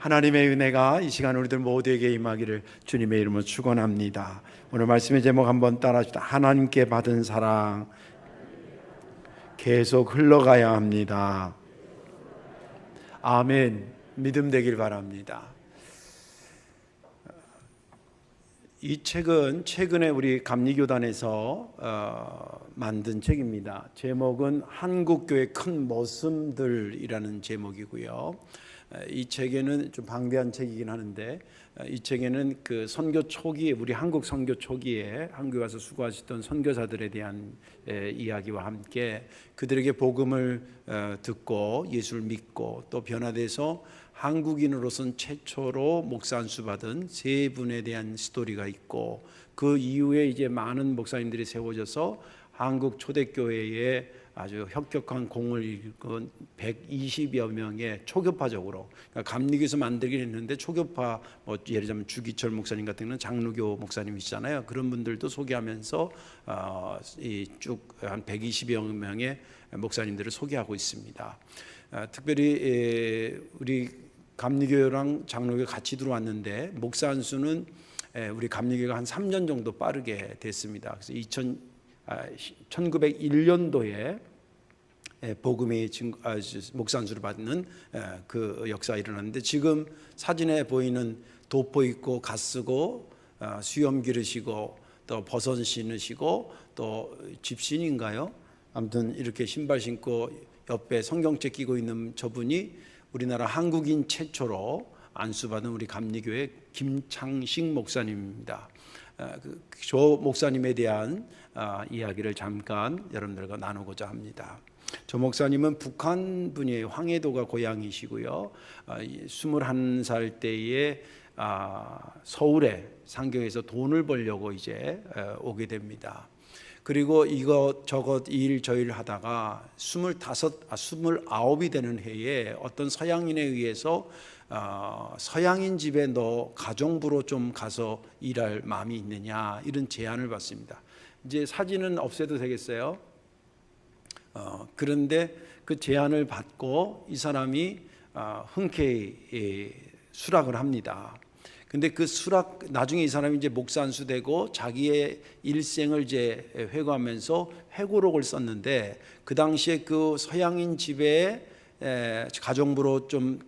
하나님의 은혜가 이 시간 우리들 모두에게 임하기를 주님의 이름으로 축원합니다. 오늘 말씀의 제목 한번 따라합시다. 하나님께 받은 사랑 계속 흘러가야 합니다. 아멘. 믿음 되길 바랍니다. 이 책은 최근에 우리 감리교단에서 만든 책입니다. 제목은 한국교회 큰 머슴들이라는 제목이고요. 이 책에는 좀 방대한 책이긴 하는데, 이 책에는 그 선교 초기에, 우리 한국 선교 초기에 한국에 와서 수고하셨던 선교사들에 대한 이야기와 함께 그들에게 복음을 듣고 예수를 믿고 또 변화돼서 한국인으로서는 최초로 목사 안수 받은 세 분에 대한 스토리가 있고, 그 이후에 이제 많은 목사님들이 세워져서 한국 초대교회에 아주 혁혁한 공을 이룬 120여 명의 초교파적으로, 그러니까 감리교에서 만들긴 했는데 초교파, 예를 들면 주기철 목사님 같은 경우는 장로교 목사님이시잖아요. 그런 분들도 소개하면서 쭉 한 120여 명의 목사님들을 소개하고 있습니다. 특별히 우리 감리교랑 장로교 같이 들어왔는데 목사 안수는 우리 감리교가 한 3년 정도 빠르게 됐습니다. 그래서 1901년도에 복음의 목사 안수를 받는 그 역사가 일어났는데, 지금 사진에 보이는 도포 입고 갓 쓰고 수염 기르시고 또 버선 신으시고 또 집신인가요? 아무튼 이렇게 신발 신고 옆에 성경책 끼고 있는 저분이 우리나라 한국인 최초로 안수받은 우리 감리교회 김창식 목사님입니다. 저 목사님에 대한 이야기를 잠깐 여러분들과 나누고자 합니다. 저 목사님은 북한 분이에요. 황해도가 고향이시고요. 21살 때에 서울에 상경에서 돈을 벌려고 이제 오게 됩니다. 그리고 이것저것 일 저 일 하다가 29이 되는 해에 어떤 서양인에 의해서 서양인 집에 너 가정부로 좀 가서 일할 마음이 있느냐, 이런 제안을 받습니다. 이제 사진은 없애도 되겠어요? 그런데 그 제안을 받고 이 사람이 흔쾌히 수락을 합니다. 근데 그 수락, 나중에 이 사람이 이제 목사 안수되고 자기의 일생을 이제 회고하면서 회고록을 썼는데, 그 당시에 그 서양인 집에 가정부로 좀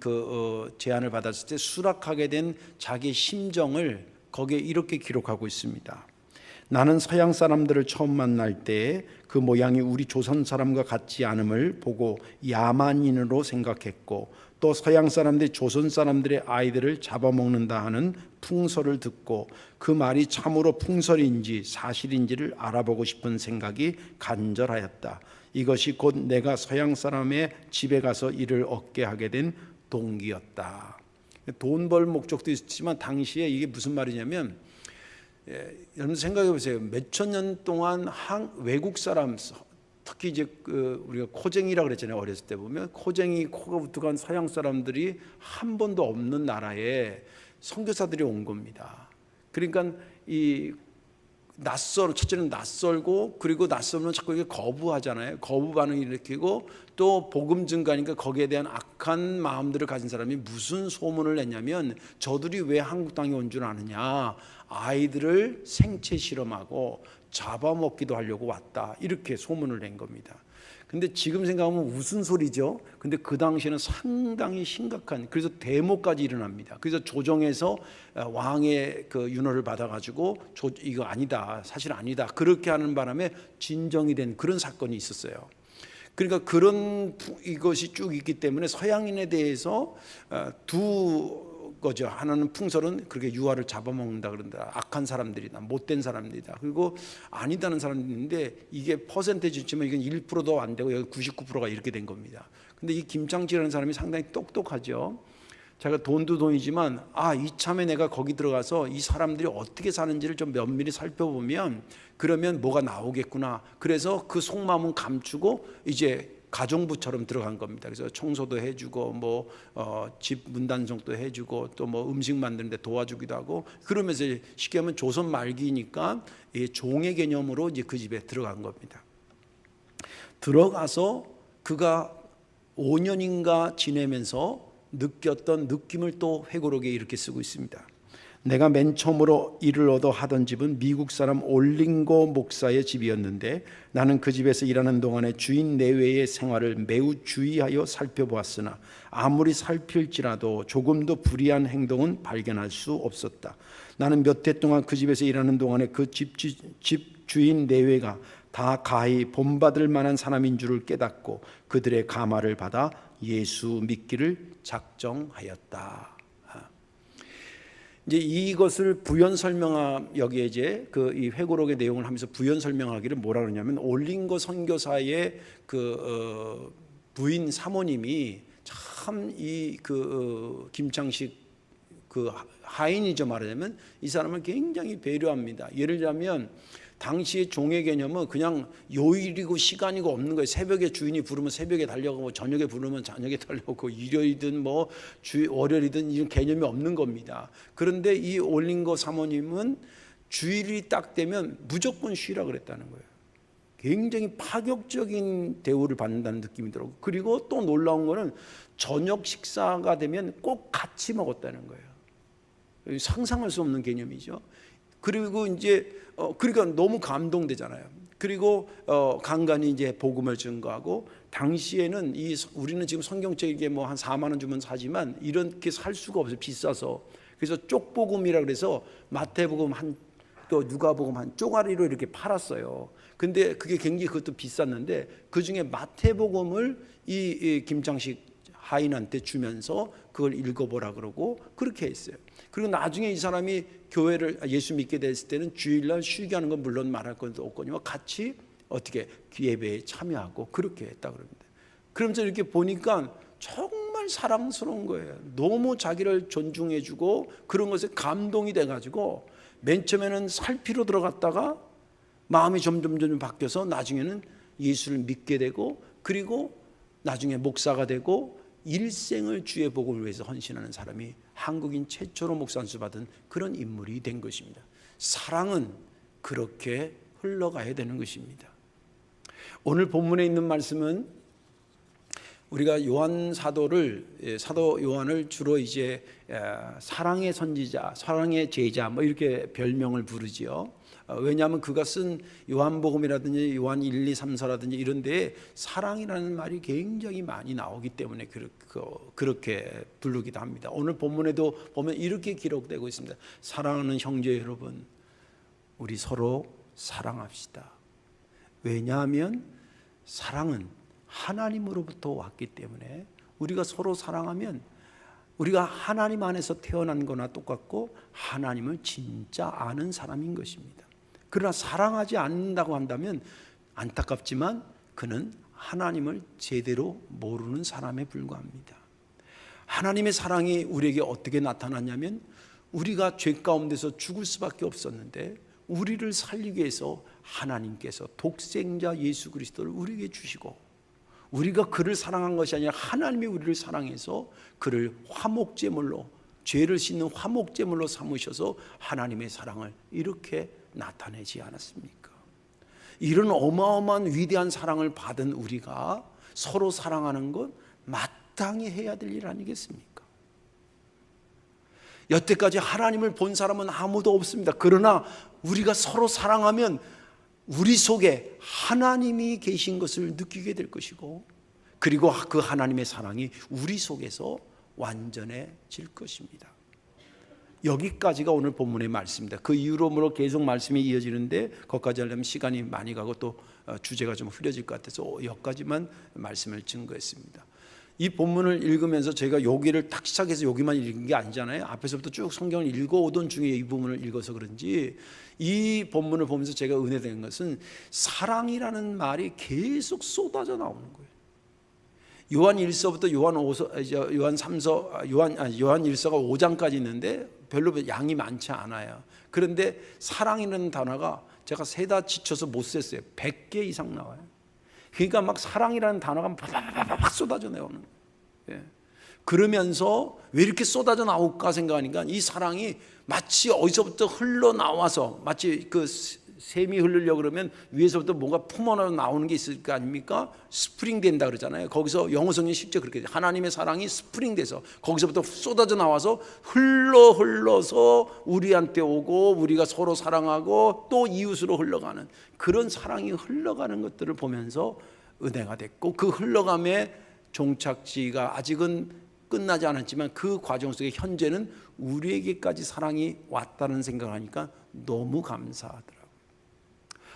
제안을 받았을 때 수락하게 된 자기의 심정을 거기에 이렇게 기록하고 있습니다. 나는 서양 사람들을 처음 만날 때 그 모양이 우리 조선 사람과 같지 않음을 보고 야만인으로 생각했고, 또 서양 사람들이 조선 사람들의 아이들을 잡아먹는다 하는 풍설을 듣고 그 말이 참으로 풍설인지 사실인지를 알아보고 싶은 생각이 간절하였다. 이것이 곧 내가 서양 사람의 집에 가서 일을 얻게 하게 된 동기였다. 돈 벌 목적도 있지만 당시에 이게 무슨 말이냐면, 여러분 생각해 보세요. 몇천 년 동안 외국 사람, 특히 이제 우리가 코쟁이라고 그랬잖아요. 어렸을 때 보면 코쟁이, 코가 우뚝한 서양 사람들이 한 번도 없는 나라에 선교사들이 온 겁니다. 그러니까 첫째는 낯설고, 그리고 낯설면 자꾸 이게 거부하잖아요. 거부 반응을 일으키고, 또 복음 증가니까 거기에 대한 악한 마음들을 가진 사람이 무슨 소문을 냈냐면, 저들이 왜 한국 땅에 온 줄 아느냐, 아이들을 생체 실험하고 잡아먹기도 하려고 왔다, 이렇게 소문을 낸 겁니다. 근데 지금 생각하면 무슨 소리죠? 근데 그 당시에는 상당히 심각한, 그래서 데모까지 일어납니다. 그래서 조정에서 왕의 그 윤허를 받아가지고 이거 아니다, 사실 아니다, 그렇게 하는 바람에 진정이 된 그런 사건이 있었어요. 그러니까 그런 이것이 쭉 있기 때문에 서양인에 대해서 두 거죠. 하나는 풍설은 그렇게 유아를 잡아먹는다 그런다, 악한 사람들이다, 못된 사람들이다. 그리고 아니다는 사람들이 있는데, 이게 퍼센테이지 치면 이건 1%도 안 되고 여기 99%가 이렇게 된 겁니다. 근데 이 김창식이라는 사람이 상당히 똑똑하죠. 자기가 돈도 돈이지만 이참에 내가 거기 들어가서 이 사람들이 어떻게 사는지를 좀 면밀히 살펴보면 그러면 뭐가 나오겠구나. 그래서 그 속마음은 감추고 이제 가정부처럼 들어간 겁니다. 그래서 청소도 해주고 집 문단속도 해주고 또 음식 만드는데 도와주기도 하고, 그러면서 쉽게 하면 조선 말기니까 종의 개념으로 이제 그 집에 들어간 겁니다. 들어가서 그가 5년인가 지내면서 느꼈던 느낌을 또 회고록에 이렇게 쓰고 있습니다. 내가 맨 처음으로 일을 얻어 하던 집은 미국 사람 올링고 목사의 집이었는데 나는 그 집에서 일하는 동안에 주인 내외의 생활을 매우 주의하여 살펴보았으나 아무리 살필지라도 조금도 불의한 행동은 발견할 수 없었다. 나는 몇 해 동안 그 집에서 일하는 동안에 그 집 주인 내외가 다 가히 본받을 만한 사람인 줄을 깨닫고 그들의 감화를 받아 예수 믿기를 작정하였다. 이제 이것을 부연 설명함, 여기에 이제 그 이 회고록의 내용을 하면서 부연 설명하기를 뭐라 그러냐면, 올링고 선교사의 부인 사모님이 참 이 김창식 하인이죠. 말하자면 이 사람을 굉장히 배려합니다. 예를 들면 당시의 종의 개념은 그냥 요일이고 시간이고 없는 거예요. 새벽에 주인이 부르면 새벽에 달려가고 저녁에 부르면 저녁에 달려가고 일요일이든 뭐 월요일이든 이런 개념이 없는 겁니다. 그런데 이 올링고 사모님은 주일이 딱 되면 무조건 쉬라 그랬다는 거예요. 굉장히 파격적인 대우를 받는다는 느낌이 들어요. 그리고 또 놀라운 거는 저녁 식사가 되면 꼭 같이 먹었다는 거예요. 상상할 수 없는 개념이죠. 그리고 이제 그러니까 너무 감동되잖아요. 그리고 간간히 이제 복음을 증거하고, 당시에는 우리는 지금 성경책에 뭐 한 4만 원 주면 사지만 이렇게 살 수가 없어요. 비싸서. 그래서 쪽복음이라 그래서 마태복음 또 누가복음 한 쪼가리로 이렇게 팔았어요. 근데 그게 굉장히 그것도 비쌌는데 그 중에 마태복음을 이 김창식 하인한테 주면서 그걸 읽어보라 그러고 그렇게 했어요. 그리고 나중에 이 사람이 교회를 예수 믿게 됐을 때는 주일날 쉬게 하는 건 물론 말할 것도 없거니와 같이 어떻게 예배에 참여하고 그렇게 했다 그럽니다. 그러면서 이렇게 보니까 정말 사랑스러운 거예요. 너무 자기를 존중해주고 그런 것에 감동이 돼가지고 맨 처음에는 살피로 들어갔다가 마음이 점점 바뀌어서 나중에는 예수를 믿게 되고, 그리고 나중에 목사가 되고 일생을 주의 복음을 위해서 헌신하는 사람이 한국인 최초로 목사 안수 받은 그런 인물이 된 것입니다. 사랑은 그렇게 흘러가야 되는 것입니다. 오늘 본문에 있는 말씀은 우리가 요한 사도 요한을 주로 이제 사랑의 선지자, 사랑의 제자 뭐 이렇게 별명을 부르지요. 왜냐하면 그가 쓴 요한복음이라든지 요한 1, 2, 3, 4라든지 이런 데에 사랑이라는 말이 굉장히 많이 나오기 때문에 그렇게 부르기도 합니다. 오늘 본문에도 보면 이렇게 기록되고 있습니다. 사랑하는 형제 여러분, 우리 서로 사랑합시다. 왜냐하면 사랑은 하나님으로부터 왔기 때문에 우리가 서로 사랑하면 우리가 하나님 안에서 태어난 거나 똑같고 하나님을 진짜 아는 사람인 것입니다. 그러나 사랑하지 않는다고 한다면 안타깝지만 그는 하나님을 제대로 모르는 사람에 불과합니다. 하나님의 사랑이 우리에게 어떻게 나타났냐면, 우리가 죄 가운데서 죽을 수밖에 없었는데 우리를 살리기 위해서 하나님께서 독생자 예수 그리스도를 우리에게 주시고, 우리가 그를 사랑한 것이 아니라 하나님이 우리를 사랑해서 그를 화목제물로, 죄를 씻는 화목제물로 삼으셔서 하나님의 사랑을 이렇게 나타내지 않았습니까? 이런 어마어마한 위대한 사랑을 받은 우리가 서로 사랑하는 것 마땅히 해야 될 일 아니겠습니까? 여태까지 하나님을 본 사람은 아무도 없습니다. 그러나 우리가 서로 사랑하면 우리 속에 하나님이 계신 것을 느끼게 될 것이고, 그리고 그 하나님의 사랑이 우리 속에서 완전해질 것입니다. 여기까지가 오늘 본문의 말씀입니다. 그 이후로 계속 말씀이 이어지는데 거기까지 하려면 시간이 많이 가고 또 주제가 좀 흐려질 것 같아서 여기까지만 말씀을 증거했습니다. 이 본문을 읽으면서 제가 여기를 딱 시작해서 여기만 읽은 게 아니잖아요. 앞에서부터 쭉 성경을 읽어오던 중에 이 부분을 읽어서 그런지 이 본문을 보면서 제가 은혜된 것은 사랑이라는 말이 계속 쏟아져 나오는 거예요. 요한 1서부터 요한 3서, 요한 1서가 5장까지 있는데 별로 양이 많지 않아요. 그런데 사랑이라는 단어가 제가 세다 지쳐서 못 셌어요. 100개 이상 나와요. 그러니까 막 사랑이라는 단어가 막 쏟아져 나오는 거예요. 그러면서 왜 이렇게 쏟아져 나올까 생각하니까 이 사랑이 마치 어디서부터 흘러나와서 마치 그 샘이 흐르려고 그러면 위에서부터 뭔가 품어져 나오는 게 있을 거 아닙니까? 스프링 된다 그러잖아요. 거기서 영어 성경이 실제 그렇게 돼요. 하나님의 사랑이 스프링 돼서 거기서부터 쏟아져 나와서 흘러서 우리한테 오고 우리가 서로 사랑하고 또 이웃으로 흘러가는 그런 사랑이 흘러가는 것들을 보면서 은혜가 됐고, 그 흘러감의 종착지가 아직은 끝나지 않았지만 그 과정 속에 현재는 우리에게까지 사랑이 왔다는 생각을 하니까 너무 감사하더라고요.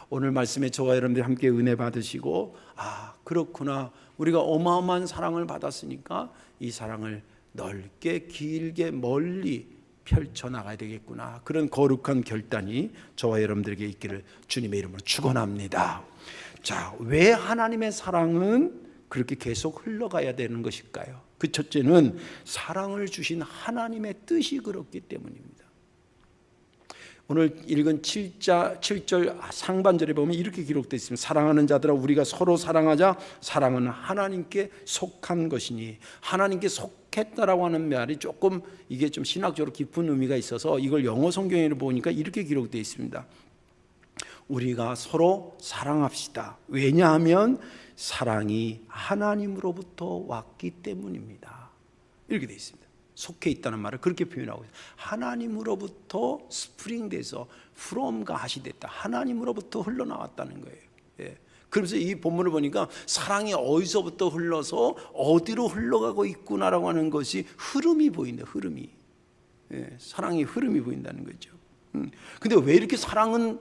오늘 말씀에 저와 여러분들 함께 은혜 받으시고, 아 그렇구나, 우리가 어마어마한 사랑을 받았으니까 이 사랑을 넓게 길게 멀리 펼쳐나가야 되겠구나, 그런 거룩한 결단이 저와 여러분들에게 있기를 주님의 이름으로 축원합니다. 자, 왜 하나님의 사랑은 그렇게 계속 흘러가야 되는 것일까요? 그 첫째는 사랑을 주신 하나님의 뜻이 그렇기 때문입니다. 오늘 읽은 7절 상반절에 보면 이렇게 기록되어 있습니다. 사랑하는 자들아, 우리가 서로 사랑하자. 사랑은 하나님께 속한 것이니. 하나님께 속했다라고 하는 말이 조금 이게 좀 신학적으로 깊은 의미가 있어서 이걸 영어 성경에 보니까 이렇게 기록되어 있습니다. 우리가 서로 사랑합시다. 왜냐하면 사랑이 하나님으로부터 왔기 때문입니다. 이렇게 되어 있습니다. 속해 있다는 말을 그렇게 표현하고 있어요. 하나님으로부터 스프링돼서 from God이 됐다. 하나님으로부터 흘러나왔다는 거예요. 예. 그래서 이 본문을 보니까 사랑이 어디서부터 흘러서 어디로 흘러가고 있구나라고 하는 것이 흐름이 보인다. 흐름이. 예. 사랑의 흐름이 보인다는 거죠. 근데 왜 이렇게 사랑은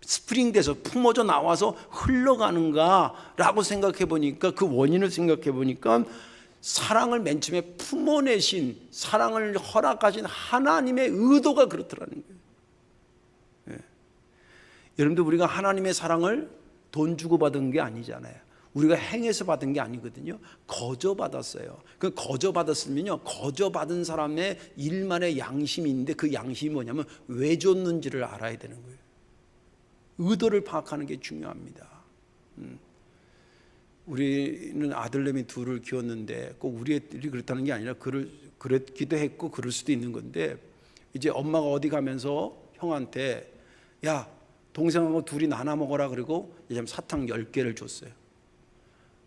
스프링돼서 품어져 나와서 흘러가는가라고 생각해 보니까, 그 원인을 생각해 보니까 사랑을 맨 처음에 품어내신, 사랑을 허락하신 하나님의 의도가 그렇더라는 거예요. 예. 여러분들, 우리가 하나님의 사랑을 돈 주고 받은 게 아니잖아요. 우리가 행해서 받은 게 아니거든요. 거저 받았어요. 그 거저 받았으면요, 거저 받은 사람의 일만의 양심이 있는데 그 양심이 뭐냐면 왜 줬는지를 알아야 되는 거예요. 의도를 파악하는 게 중요합니다. 우리는 아들내미 둘을 키웠는데 꼭 우리 애들이 그렇다는 게 아니라 그랬기도 했고 그럴 수도 있는 건데, 이제 엄마가 어디 가면서 형한테 야, 동생하고 둘이 나눠 먹어라 그러고 이제 사탕 10개를 줬어요.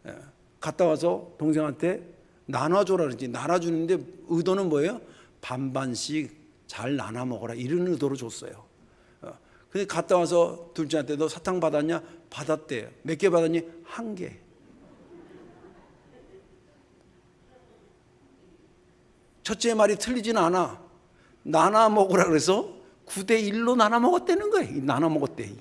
예. 갔다 와서 동생한테 나눠줘라 그러지. 나눠주는데 의도는 뭐예요? 반반씩 잘 나눠 먹어라, 이런 의도로 줬어요. 근데 갔다 와서 둘째한테 너 사탕 받았냐? 받았대요. 몇 개 받았니? 1개. 첫째 말이 틀리진 않아. 나눠 먹으라 그래서 9대1로 나눠 먹었다는 거예요. 나눠 먹었대.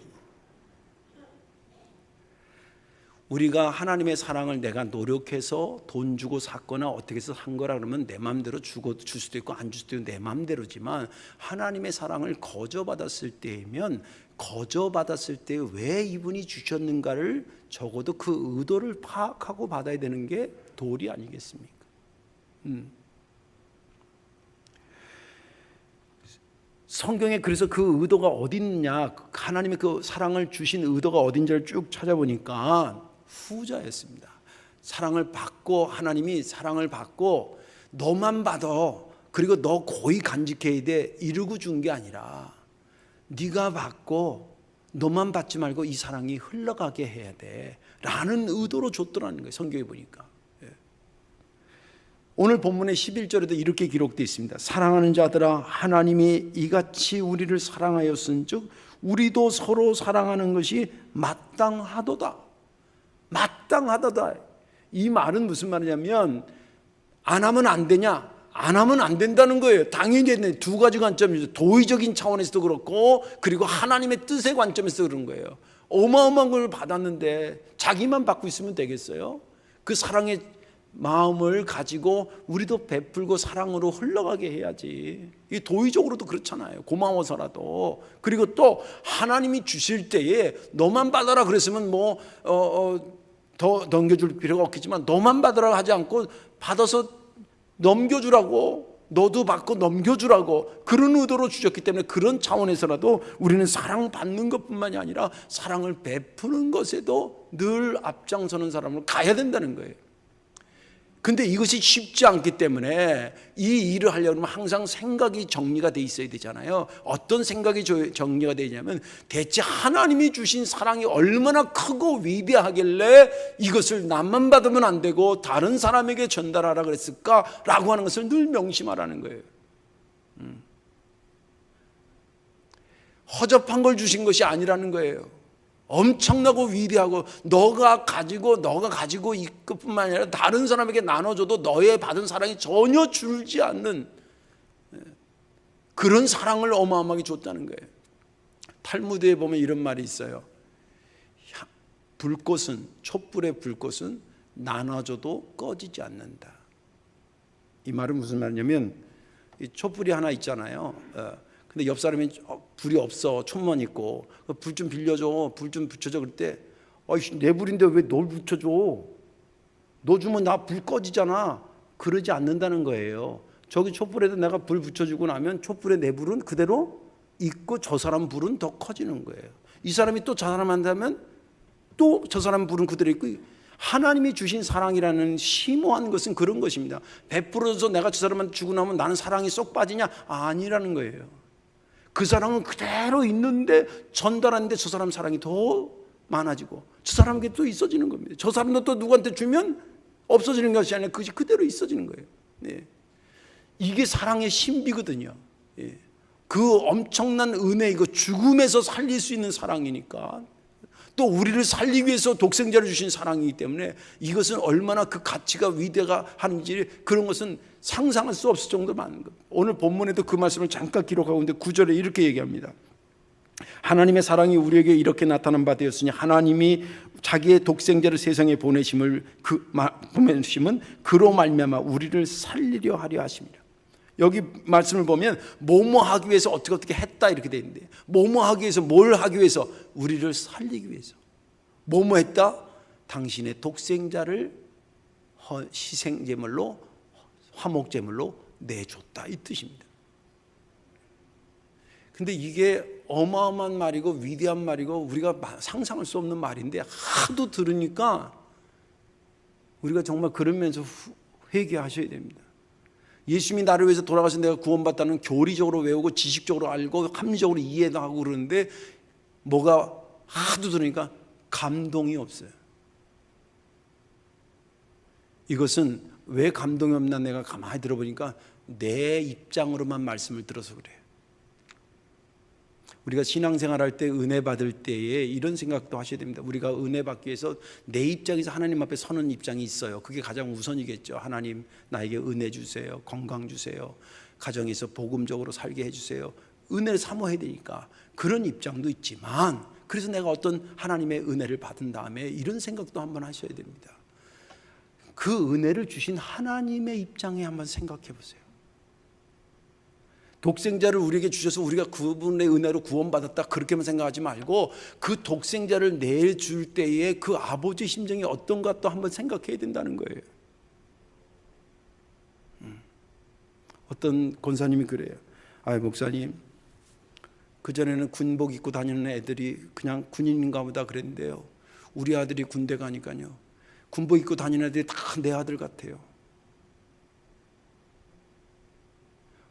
우리가 하나님의 사랑을 내가 노력해서 돈 주고 샀거나 어떻게 해서 산 거라 그러면 내 마음대로 줄 수도 있고 안 줄 수도 있고 내 마음대로지만, 하나님의 사랑을 거저받았을 때면 거저받았을 때 왜 이분이 주셨는가를 적어도 그 의도를 파악하고 받아야 되는 게 도리 아니겠습니까? 성경에 그래서 그 의도가 어디 있냐, 하나님의 그 사랑을 주신 의도가 어딘지를 쭉 찾아보니까 후자였습니다. 사랑을 받고, 하나님이 사랑을 받고 너만 받아, 그리고 너 고이 간직해야 돼, 이러고 준 게 아니라 네가 받고 너만 받지 말고 이 사랑이 흘러가게 해야 돼 라는 의도로 줬더라는 거예요. 성경에 보니까. 오늘 본문의 11절에도 이렇게 기록되어 있습니다. 사랑하는 자들아, 하나님이 이같이 우리를 사랑하였은즉 우리도 서로 사랑하는 것이 마땅하도다. 마땅하도다. 이 말은 무슨 말이냐면, 안 하면 안 되냐? 안 하면 안 된다는 거예요. 당연히 두 가지 관점이죠. 도의적인 차원에서도 그렇고, 그리고 하나님의 뜻의 관점에서 그런 거예요. 어마어마한 걸 받았는데 자기만 받고 있으면 되겠어요? 그 사랑의 마음을 가지고 우리도 베풀고 사랑으로 흘러가게 해야지. 이 도의적으로도 그렇잖아요. 고마워서라도. 그리고 또 하나님이 주실 때에 너만 받아라 그랬으면 더 넘겨줄 필요가 없겠지만, 너만 받아라 하지 않고 받아서 넘겨주라고, 너도 받고 넘겨주라고, 그런 의도로 주셨기 때문에 그런 차원에서라도 우리는 사랑받는 것뿐만이 아니라 사랑을 베푸는 것에도 늘 앞장서는 사람으로 가야 된다는 거예요. 근데 이것이 쉽지 않기 때문에 이 일을 하려면 항상 생각이 정리가 돼 있어야 되잖아요. 어떤 생각이 정리가 되냐면 대체 하나님이 주신 사랑이 얼마나 크고 위대하길래 이것을 나만 받으면 안 되고 다른 사람에게 전달하라 그랬을까라고 하는 것을 늘 명심하라는 거예요. 허접한 걸 주신 것이 아니라는 거예요. 엄청나고 위대하고 너가 가지고 있을 뿐만 아니라 다른 사람에게 나눠줘도 너의 받은 사랑이 전혀 줄지 않는 그런 사랑을 어마어마하게 줬다는 거예요. 탈무드에 보면 이런 말이 있어요. 촛불의 불꽃은 나눠줘도 꺼지지 않는다. 이 말은 무슨 말이냐면 이 촛불이 하나 있잖아요. 근데 옆 사람이 불이 없어, 촛만 있고 불 좀 빌려줘, 불 좀 붙여줘. 그럴 때 내 불인데 왜 널 붙여줘? 너 주면 나 불 꺼지잖아. 그러지 않는다는 거예요. 저기 촛불에도 내가 불 붙여주고 나면 촛불의 내 불은 그대로 있고 저 사람 불은 더 커지는 거예요. 이 사람이 또 저 사람 한다면 또 저 사람 불은 그대로 있고. 하나님이 주신 사랑이라는 심오한 것은 그런 것입니다. 베풀어서 내가 저 사람한테 주고 나면 나는 사랑이 쏙 빠지냐? 아니라는 거예요. 그 사랑은 그대로 있는데 전달하는데 저 사람 사랑이 더 많아지고 저 사람에게 또 있어지는 겁니다. 저 사람도 또 누구한테 주면 없어지는 것이 아니라 그것이 그대로 있어지는 거예요. 네. 이게 사랑의 신비거든요. 예. 그 엄청난 은혜, 이거 죽음에서 살릴 수 있는 사랑이니까, 또 우리를 살리기 위해서 독생자를 주신 사랑이기 때문에 이것은 얼마나 그 가치가 위대가 하는지 그런 것은 상상할 수 없을 정도로 많은 것. 오늘 본문에도 그 말씀을 잠깐 기록하고 있는데 9절에 이렇게 얘기합니다. 하나님의 사랑이 우리에게 이렇게 나타난 바 되었으니 하나님이 자기의 독생자를 세상에 보내심은 그로 말미암아 우리를 살리려 하려 하심이라. 여기 말씀을 보면 뭐뭐 하기 위해서 어떻게 했다 이렇게 되어 있는데, 뭐뭐 하기 위해서 뭘 하기 위해서? 우리를 살리기 위해서. 뭐뭐 했다? 당신의 독생자를 희생제물로, 화목제물로 내줬다 이 뜻입니다. 근데 이게 어마어마한 말이고 위대한 말이고 우리가 상상할 수 없는 말인데 하도 들으니까 우리가 정말 그러면서 회개하셔야 됩니다. 예수님이 나를 위해서 돌아가신 내가 구원받다는 교리적으로 외우고 지식적으로 알고 합리적으로 이해도 하고 그러는데 뭐가 하도 들으니까 감동이 없어요. 이것은 왜 감동이 없나 내가 가만히 들어보니까 내 입장으로만 말씀을 들어서 그래요. 우리가 신앙생활 할 때 은혜 받을 때에 이런 생각도 하셔야 됩니다. 우리가 은혜 받기 위해서 내 입장에서 하나님 앞에 서는 입장이 있어요. 그게 가장 우선이겠죠. 하나님 나에게 은혜 주세요. 건강 주세요. 가정에서 복음적으로 살게 해주세요. 은혜를 사모해야 되니까 그런 입장도 있지만, 그래서 내가 어떤 하나님의 은혜를 받은 다음에 이런 생각도 한번 하셔야 됩니다. 그 은혜를 주신 하나님의 입장에 한번 생각해 보세요. 독생자를 우리에게 주셔서 우리가 그분의 은혜로 구원받았다 그렇게만 생각하지 말고 그 독생자를 내줄 때에 그 아버지의 심정이 어떤가 또 한번 생각해야 된다는 거예요. 어떤 권사님이 그래요. 목사님, 그전에는 군복 입고 다니는 애들이 그냥 군인인가 보다 그랬는데요, 우리 아들이 군대 가니까요 군복 입고 다니는 애들이 다 내 아들 같아요.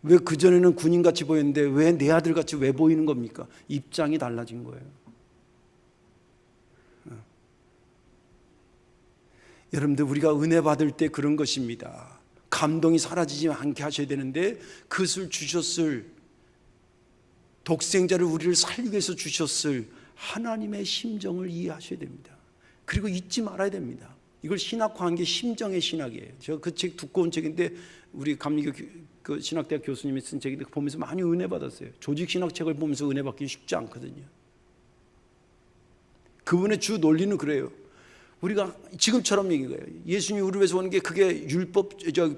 왜 그전에는 군인같이 보였는데 왜 내 아들같이 왜 보이는 겁니까? 입장이 달라진 거예요. 여러분들, 우리가 은혜 받을 때 그런 것입니다. 감동이 사라지지 않게 하셔야 되는데 그것을 주셨을, 독생자를 우리를 살리기 위해서 주셨을 하나님의 심정을 이해하셔야 됩니다. 그리고 잊지 말아야 됩니다. 이걸 신학화한 게 심정의 신학이에요. 제가 그 책, 두꺼운 책인데 우리 감리교 그 신학대학 교수님이 쓴 책인데 보면서 많이 은혜 받았어요. 조직 신학책을 보면서 은혜 받기 쉽지 않거든요. 그분의 주 논리는 그래요. 우리가 지금처럼 얘기한 거예요. 예수님이 우리를 위해서 오는 게 그게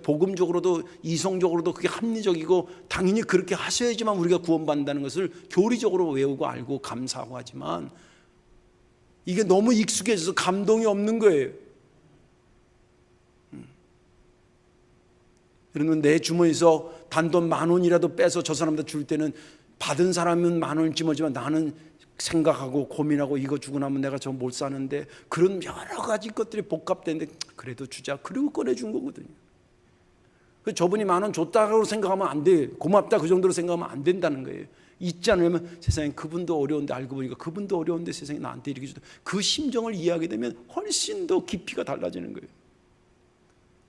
복음적으로도 이성적으로도 그게 합리적이고 당연히 그렇게 하셔야지만 우리가 구원받는다는 것을 교리적으로 외우고 알고 감사하고 하지만 이게 너무 익숙해져서 감동이 없는 거예요. 여러분, 내 주머니에서 단돈 10,000원이라도 빼서 저 사람한테 줄 때는 받은 사람은 10,000원을 찜하지만 나는 생각하고 고민하고 이거 주고 나면 내가 저 못 사는데 그런 여러 가지 것들이 복합되는데 그래도 주자. 그리고 꺼내준 거거든요. 저분이 10,000원 줬다고 생각하면 안 돼. 고맙다 그 정도로 생각하면 안 된다는 거예요. 있지 않으면 세상에 그분도 어려운데 알고 보니까 그분도 어려운데 세상에 나한테 이렇게 주다. 그 심정을 이해하게 되면 훨씬 더 깊이가 달라지는 거예요.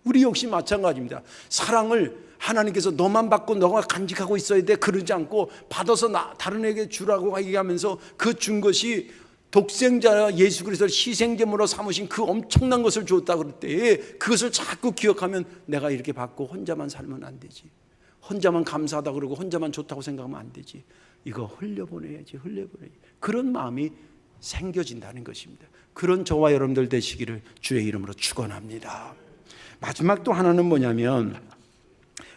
우리 역시 마찬가지입니다. 사랑을 하나님께서 너만 받고 너가 간직하고 있어야 돼 그러지 않고 받아서 다른 에게 주라고 얘기하면서 그 준 것이 독생자 예수 그리스도를 희생제물로 삼으신 그 엄청난 것을 줬다 그럴 때 그것을 자꾸 기억하면 내가 이렇게 받고 혼자만 살면 안 되지. 혼자만 감사하다 그러고 혼자만 좋다고 생각하면 안 되지. 이거 흘려보내야지. 그런 마음이 생겨진다는 것입니다. 그런 저와 여러분들 되시기를 주의 이름으로 축원합니다. 마지막 또 하나는 뭐냐면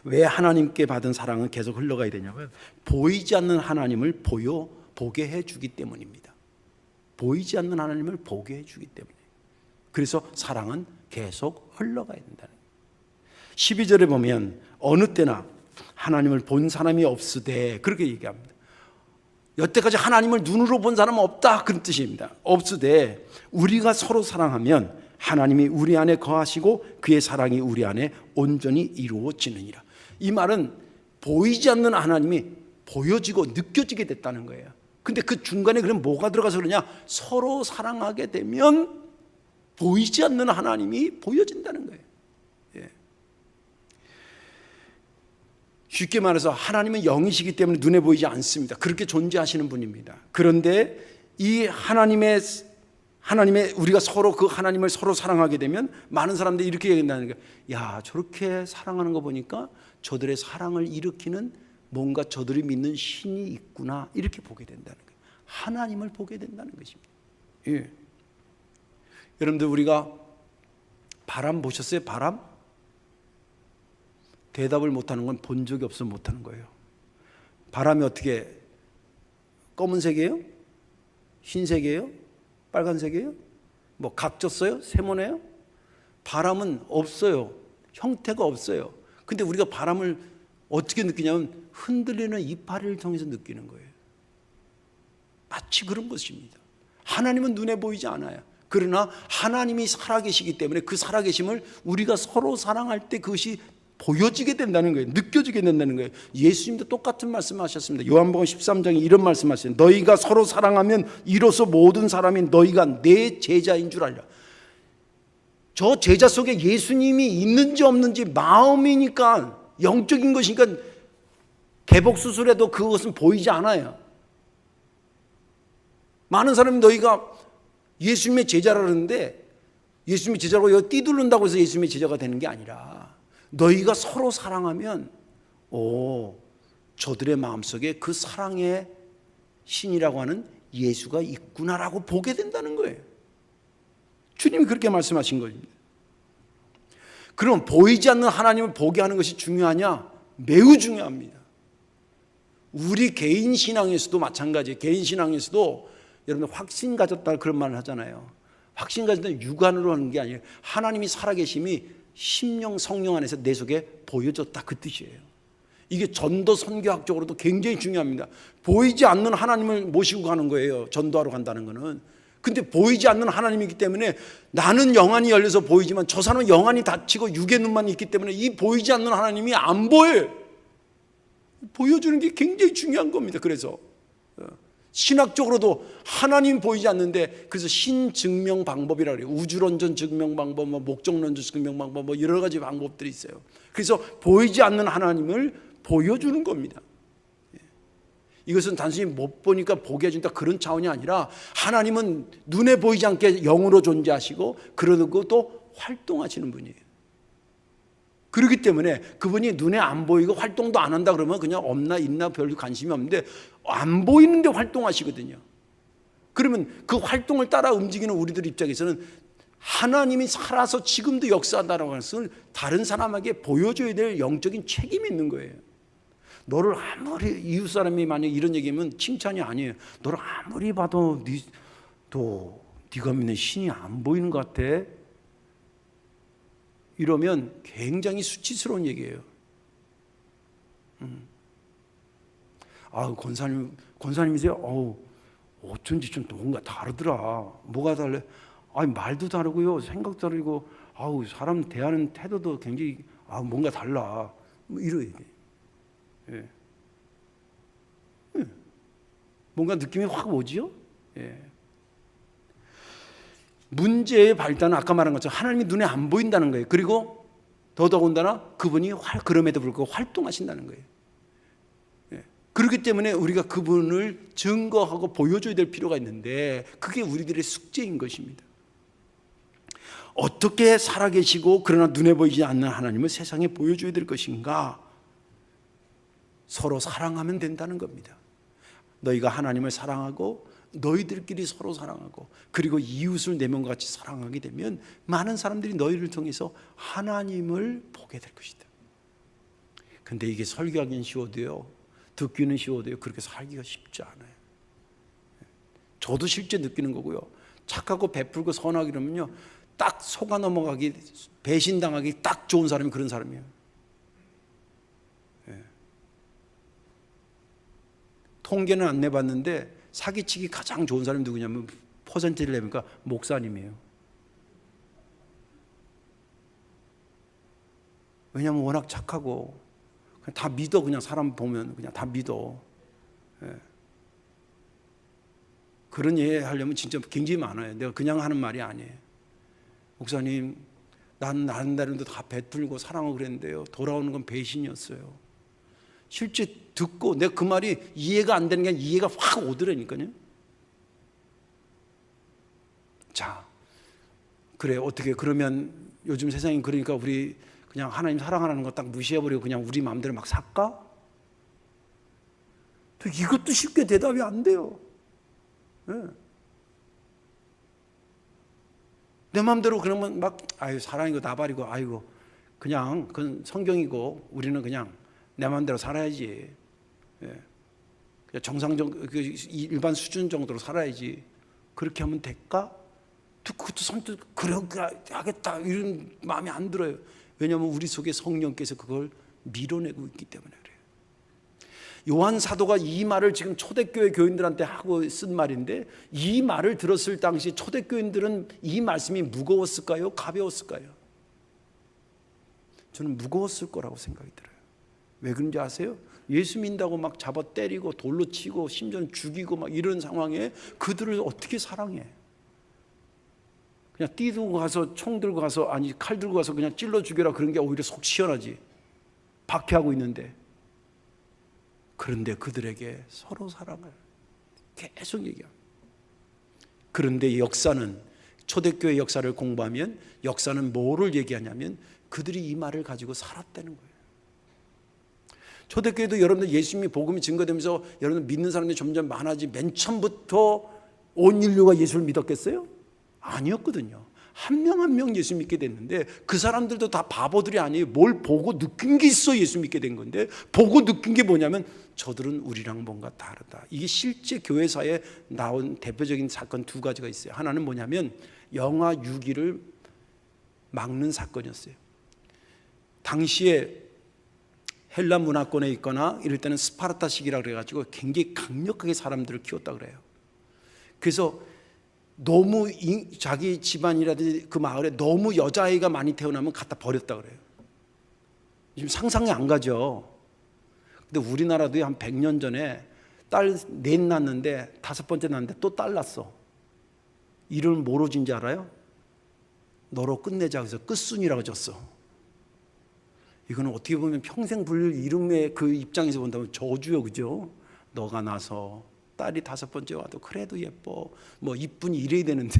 왜 하나님께 받은 사랑은 계속 흘러가야 되냐고요? 보이지 않는 하나님을 보게 해주기 때문입니다. 보이지 않는 하나님을 보게 해주기 때문에. 그래서 사랑은 계속 흘러가야 된다는 거예요. 12절에 보면 어느 때나 하나님을 본 사람이 없으되 그렇게 얘기합니다. 여태까지 하나님을 눈으로 본 사람은 없다 그런 뜻입니다. 없으되 우리가 서로 사랑하면 하나님이 우리 안에 거하시고 그의 사랑이 우리 안에 온전히 이루어지느니라. 이 말은 보이지 않는 하나님이 보여지고 느껴지게 됐다는 거예요. 근데 그 중간에 그럼 뭐가 들어가서 그러냐? 서로 사랑하게 되면 보이지 않는 하나님이 보여진다는 거예요. 예. 쉽게 말해서 하나님은 영이시기 때문에 눈에 보이지 않습니다. 그렇게 존재하시는 분입니다. 그런데 이 하나님의 우리가 서로 그 하나님을 서로 사랑하게 되면 많은 사람들이 이렇게 얘기한다는 거예요. 야, 저렇게 사랑하는 거 보니까 저들의 사랑을 일으키는 뭔가 저들이 믿는 신이 있구나 이렇게 보게 된다는 거예요. 하나님을 보게 된다는 것입니다. 예. 여러분들 우리가 바람 보셨어요? 바람? 대답을 못하는 건 본 적이 없어서 못하는 거예요. 바람이 어떻게 검은색이에요? 흰색이에요? 빨간색이에요? 뭐 각졌어요? 세모네요? 바람은 없어요. 형태가 없어요. 근데 우리가 바람을 어떻게 느끼냐면 흔들리는 이파리를 통해서 느끼는 거예요. 마치 그런 것입니다. 하나님은 눈에 보이지 않아요. 그러나 하나님이 살아계시기 때문에 그 살아계심을 우리가 서로 사랑할 때 그것이 보여지게 된다는 거예요. 느껴지게 된다는 거예요. 예수님도 똑같은 말씀하셨습니다. 요한복음 13장에 이런 말씀하셨어요. 너희가 서로 사랑하면 이로써 모든 사람이 너희가 내 제자인 줄 알라. 저 제자 속에 예수님이 있는지 없는지 마음이니까 영적인 것이니까 개복수술에도 그것은 보이지 않아요. 많은 사람이 너희가 예수님의 제자라 그러는데 예수님의 제자라고 여기 띠두른다고 해서 예수님의 제자가 되는 게 아니라 너희가 서로 사랑하면 저들의 마음속에 그 사랑의 신이라고 하는 예수가 있구나라고 보게 된다는 거예요. 주님이 그렇게 말씀하신 겁니다. 그럼 보이지 않는 하나님을 보게 하는 것이 중요하냐? 매우 중요합니다. 우리 개인 신앙에서도 마찬가지예요. 개인 신앙에서도 여러분 확신 가졌다 그런 말을 하잖아요. 확신 가졌다는 육안으로 하는 게 아니에요. 하나님이 살아계심이 심령 성령 안에서 내 속에 보여졌다 그 뜻이에요. 이게 전도 선교학적으로도 굉장히 중요합니다. 보이지 않는 하나님을 모시고 가는 거예요. 전도하러 간다는 거는. 근데 보이지 않는 하나님이기 때문에 나는 영안이 열려서 보이지만 저 사람은 영안이 닫히고 육의 눈만 있기 때문에 이 보이지 않는 하나님이 안 보여요. 보여주는 게 굉장히 중요한 겁니다. 그래서 신학적으로도 하나님 보이지 않는데 그래서 신증명 방법이라고 그래요. 우주론전 증명 방법, 목적론전 증명 방법, 여러 가지 방법들이 있어요. 그래서 보이지 않는 하나님을 보여주는 겁니다. 이것은 단순히 못 보니까 보게 해준다 그런 차원이 아니라 하나님은 눈에 보이지 않게 영으로 존재하시고 그러고 또 활동하시는 분이에요. 그렇기 때문에 그분이 눈에 안 보이고 활동도 안 한다 그러면 그냥 없나 있나 별로 관심이 없는데 안 보이는데 활동하시거든요. 그러면 그 활동을 따라 움직이는 우리들 입장에서는 하나님이 살아서 지금도 역사한다는 것을 다른 사람에게 보여줘야 될 영적인 책임이 있는 거예요. 너를 아무리 이웃 사람이 만약 이런 얘기하면 칭찬이 아니에요. 너를 아무리 봐도 네가 믿는 신이 안 보이는 것 같아. 이러면 굉장히 수치스러운 얘기예요. 권사님이세요? 어쩐지 좀 뭔가 다르더라. 뭐가 달래? 아니 말도 다르고요, 생각도 다르고, 아우 사람 대하는 태도도 굉장히 뭔가 달라. 뭐 이래야 돼. 예. 예. 뭔가 느낌이 확 오지요. 예. 문제의 발단은 아까 말한 것처럼 하나님이 눈에 안 보인다는 거예요. 그리고 더더군다나 그분이 그럼에도 불구하고 활동하신다는 거예요. 예. 그렇기 때문에 우리가 그분을 증거하고 보여줘야 될 필요가 있는데 그게 우리들의 숙제인 것입니다. 어떻게 살아계시고 그러나 눈에 보이지 않는 하나님을 세상에 보여줘야 될 것인가? 서로 사랑하면 된다는 겁니다. 너희가 하나님을 사랑하고 너희들끼리 서로 사랑하고 그리고 이웃을 내 몸과 같이 사랑하게 되면 많은 사람들이 너희를 통해서 하나님을 보게 될 것이다. 근데 이게 설교하기는 쉬워도요, 듣기는 쉬워도요, 그렇게 살기가 쉽지 않아요. 저도 실제 느끼는 거고요. 착하고 베풀고 선하게 그러면요, 딱 속아 넘어가기, 배신당하기 딱 좋은 사람이 그런 사람이에요. 예. 통계는 안 내봤는데 사기치기 가장 좋은 사람이 누구냐면 퍼센트를 내보니까 목사님이에요. 왜냐하면 워낙 착하고 그냥 다 믿어. 그냥 사람 보면 그냥 다 믿어. 예. 그런 예 하려면 진짜 굉장히 많아요. 내가 그냥 하는 말이 아니에요. 목사님, 난 나름대로 다 베풀고 사랑하고 그랬는데요, 돌아오는 건 배신이었어요. 실제 듣고 내가 그 말이 이해가 안 되는 게 아니라 이해가 확 오더라니까요. 자, 그래, 어떻게 그러면 요즘 세상이 그러니까 우리 그냥 하나님 사랑하라는 거 딱 무시해버리고 그냥 우리 마음대로 막 살까? 이것도 쉽게 대답이 안 돼요. 네. 내 마음대로 그러면 막 사랑이고 나발이고 아이고 그냥 그건 성경이고 우리는 그냥 내 마음대로 살아야지. 예. 그냥 정상적 일반 수준 정도로 살아야지. 그렇게 하면 될까? 그것도 선뜻 그렇게 하겠다 이런 마음이 안 들어요. 왜냐하면 우리 속에 성령께서 그걸 밀어내고 있기 때문에 그래요. 요한 사도가 이 말을 지금 초대교회 교인들한테 하고 쓴 말인데 이 말을 들었을 당시 초대교인들은 이 말씀이 무거웠을까요? 가벼웠을까요? 저는 무거웠을 거라고 생각이 들어요. 왜 그런지 아세요? 예수 믿는다고 막 잡아 때리고 돌로 치고 심지어 죽이고 막 이런 상황에 그들을 어떻게 사랑해? 그냥 띠 들고 가서 총 들고 가서 아니 칼 들고 가서 그냥 찔러 죽여라 그런 게 오히려 속 시원하지. 박해하고 있는데. 그런데 그들에게 서로 사랑을 계속 얘기합니다. 그런데 역사는 초대교회 역사를 공부하면 역사는 뭐를 얘기하냐면 그들이 이 말을 가지고 살았다는 거예요. 초대교회도 여러분들 예수님이 복음이 증거되면서 여러분들 믿는 사람들이 점점 많아지 맨 처음부터 온 인류가 예수를 믿었겠어요? 아니었거든요. 한 명 한 명 예수 믿게 됐는데 그 사람들도 다 바보들이 아니에요. 뭘 보고 느낀 게 있어 예수 믿게 된 건데 보고 느낀 게 뭐냐면 저들은 우리랑 뭔가 다르다. 이게 실제 교회사에 나온 대표적인 사건 두 가지가 있어요. 하나는 뭐냐면 영아 유기를 막는 사건이었어요. 당시에 헬라 문화권에 있거나 이럴 때는 스파르타식이라 그래가지고 굉장히 강력하게 사람들을 키웠다 그래요. 그래서 너무 자기 집안이라든지 그 마을에 너무 여자아이가 많이 태어나면 갖다 버렸다 그래요. 지금 상상이 안 가죠. 근데 우리나라도 한 100년 전에 딸 넷 낳았는데 5번째 낳았는데 또 딸 낳았어. 이름을 뭐로 진지 알아요? 너로 끝내자 그래서 끝순이라고 졌어. 이거는 어떻게 보면 평생 불릴 이름의 그 입장에서 본다면 저주요, 그죠? 너가 나서 딸이 5번째 와도 그래도 예뻐 뭐 이쁜이 이래야 되는데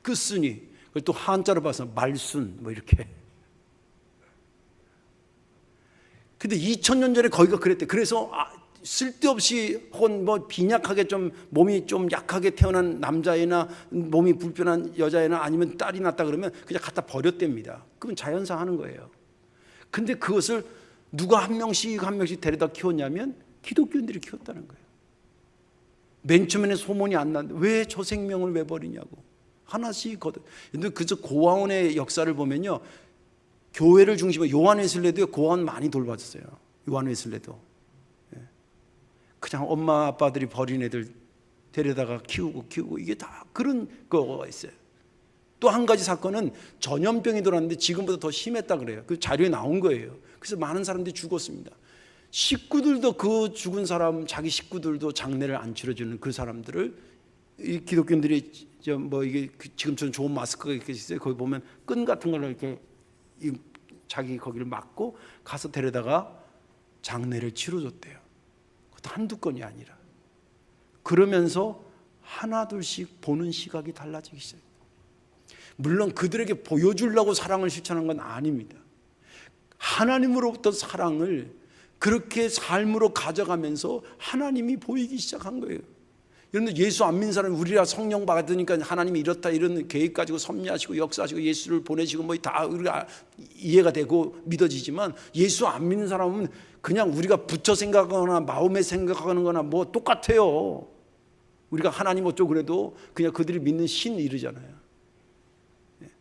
끝순이 그걸 또 한자로 봐서 말순 뭐 이렇게. 근데 2000년 전에 거기가 그랬대. 그래서 쓸데없이 혹은 뭐 빈약하게 좀 몸이 좀 약하게 태어난 남자애나 몸이 불편한 여자애나 아니면 딸이 낳았다 그러면 그냥 갖다 버렸답니다. 그건 자연상 하는 거예요. 근데 그것을 누가 한 명씩 한 명씩 데려다 키웠냐면 기독교인들이 키웠다는 거예요. 맨 처음에는 소문이 안 났는데 왜 저 생명을 왜 버리냐고 하나씩 거둬. 근데 그저 고아원의 역사를 보면요, 교회를 중심으로 요한 웨슬레도 고아원 많이 돌봐줬어요. 요한 웨슬레도 그냥 엄마 아빠들이 버린 애들 데려다가 키우고 이게 다 그런 거가 있어요. 또 한 가지 사건은 전염병이 돌았는데 지금보다 더 심했다 그래요. 그 자료에 나온 거예요. 그래서 많은 사람들이 죽었습니다. 식구들도 그 죽은 사람, 자기 식구들도 장례를 안 치러주는 그 사람들을 이 기독교인들이 뭐 이게 지금처럼 좋은 마스크가 이렇게 있어요. 거기 보면 끈 같은 걸로 이렇게 자기 거기를 막고 가서 데려다가 장례를 치러줬대요. 그것도 한두 건이 아니라. 그러면서 하나 둘씩 보는 시각이 달라지기 시작해요. 물론 그들에게 보여주려고 사랑을 실천한 건 아닙니다. 하나님으로부터 사랑을 그렇게 삶으로 가져가면서 하나님이 보이기 시작한 거예요. 여러분들 예수 안 믿는 사람이 우리가 성령 받으니까 하나님이 이렇다 이런 계획 가지고 섭리하시고 역사하시고 예수를 보내시고 뭐 다 우리가 이해가 되고 믿어지지만 예수 안 믿는 사람은 그냥 우리가 붙여 생각하거나 마음에 생각하는 거나 뭐 똑같아요. 우리가 하나님 어쩌고 그래도 그냥 그들이 믿는 신 이르잖아요.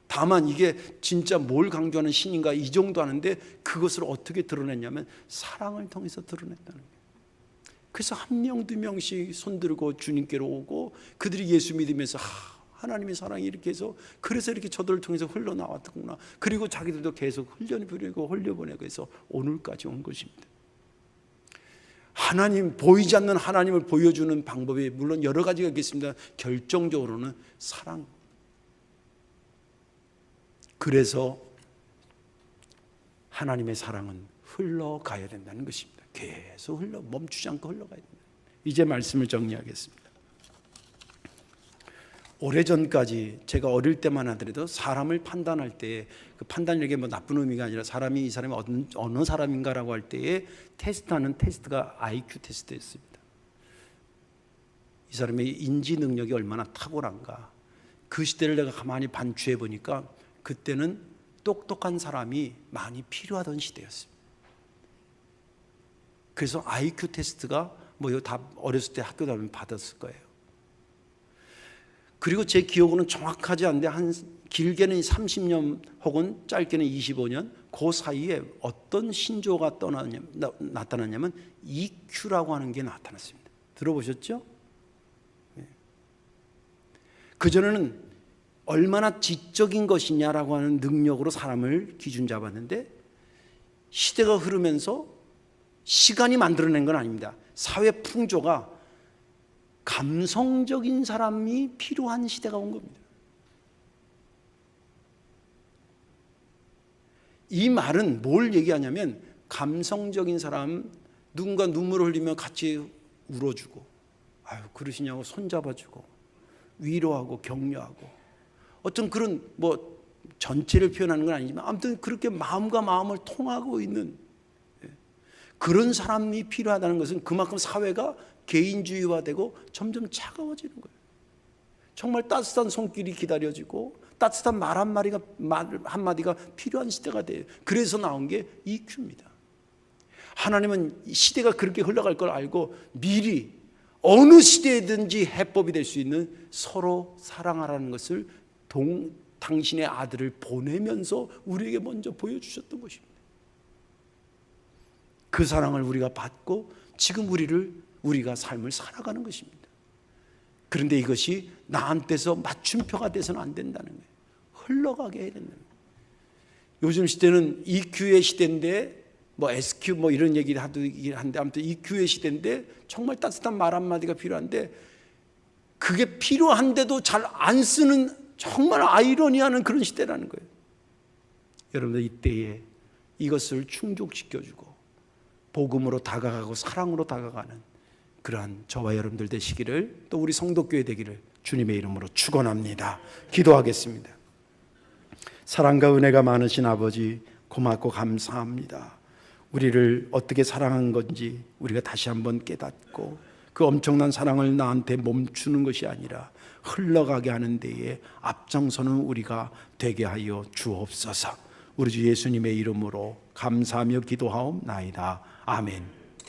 다만 이게 진짜 뭘 강조하는 신인가 이 정도 하는데 그것을 어떻게 드러냈냐면 사랑을 통해서 드러냈다는 거예요. 그래서 한 명, 두 명씩 손들고 주님께로 오고 그들이 예수 믿으면서 하나님의 사랑이 이렇게 해서 그래서 이렇게 저들을 통해서 흘러나왔구나. 그리고 자기들도 계속 흘려보내고 해서 오늘까지 온 것입니다. 하나님, 보이지 않는 하나님을 보여주는 방법이 물론 여러 가지가 있겠습니다. 결정적으로는 사랑. 그래서 하나님의 사랑은 흘러가야 된다는 것입니다. 계속 멈추지 않고 흘러가야 된다. 이제 말씀을 정리하겠습니다. 오래전까지 제가 어릴 때만 하더라도 사람을 판단할 때 그 판단력이 뭐 나쁜 의미가 아니라 사람이 이 사람이 어느 사람인가라고 할 때에 테스트하는 테스트가 IQ 테스트였습니다. 이 사람의 인지 능력이 얼마나 탁월한가. 그 시대를 내가 가만히 반추해 보니까 그때는 똑똑한 사람이 많이 필요하던 시대였습니다. 그래서 IQ 테스트가 뭐 다 어렸을 때 학교 다니면 받았을 거예요. 그리고 제 기억으로는 정확하지 않은데 한 길게는 30년 혹은 짧게는 25년 그 사이에 어떤 신조어가 나타났냐면 EQ라고 하는 게 나타났습니다. 들어보셨죠? 그전에는 얼마나 지적인 것이냐라고 하는 능력으로 사람을 기준 잡았는데 시대가 흐르면서 시간이 만들어낸 건 아닙니다. 사회 풍조가 감성적인 사람이 필요한 시대가 온 겁니다. 이 말은 뭘 얘기하냐면 감성적인 사람, 누군가 눈물을 흘리면 같이 울어주고 아유 그러시냐고 손잡아주고 위로하고 격려하고 어떤 그런 뭐 전체를 표현하는 건 아니지만 아무튼 그렇게 마음과 마음을 통하고 있는 그런 사람이 필요하다는 것은 그만큼 사회가 개인주의화되고 점점 차가워지는 거예요. 정말 따뜻한 손길이 기다려지고 따뜻한 말 한마디가 필요한 시대가 돼요. 그래서 나온 게 EQ입니다. 하나님은 시대가 그렇게 흘러갈 걸 알고 미리 어느 시대에든지 해법이 될 수 있는 서로 사랑하라는 것을 당신의 아들을 보내면서 우리에게 먼저 보여주셨던 것입니다. 그 사랑을 우리가 받고 지금 우리가 삶을 살아가는 것입니다. 그런데 이것이 나한테서 맞춤표가 돼서는 안 된다는 거예요. 흘러가게 해야 된다는 거예요. 요즘 시대는 EQ의 시대인데 뭐 SQ 뭐 이런 얘기를 하는데 아무튼 EQ의 시대인데 정말 따뜻한 말 한마디가 필요한데 그게 필요한데도 잘 안 쓰는 정말 아이러니하는 그런 시대라는 거예요. 여러분들 이때에 이것을 충족시켜주고 복음으로 다가가고 사랑으로 다가가는 그러한 저와 여러분들 되시기를 또 우리 성도교회 되기를 주님의 이름으로 축원합니다. 기도하겠습니다. 사랑과 은혜가 많으신 아버지 고맙고 감사합니다. 우리를 어떻게 사랑한 건지 우리가 다시 한번 깨닫고 그 엄청난 사랑을 나한테 멈추는 것이 아니라 흘러가게 하는 데에 앞장서는 우리가 되게 하여 주옵소서. 우리 주 예수님의 이름으로 감사하며 기도하옵나이다. 아멘.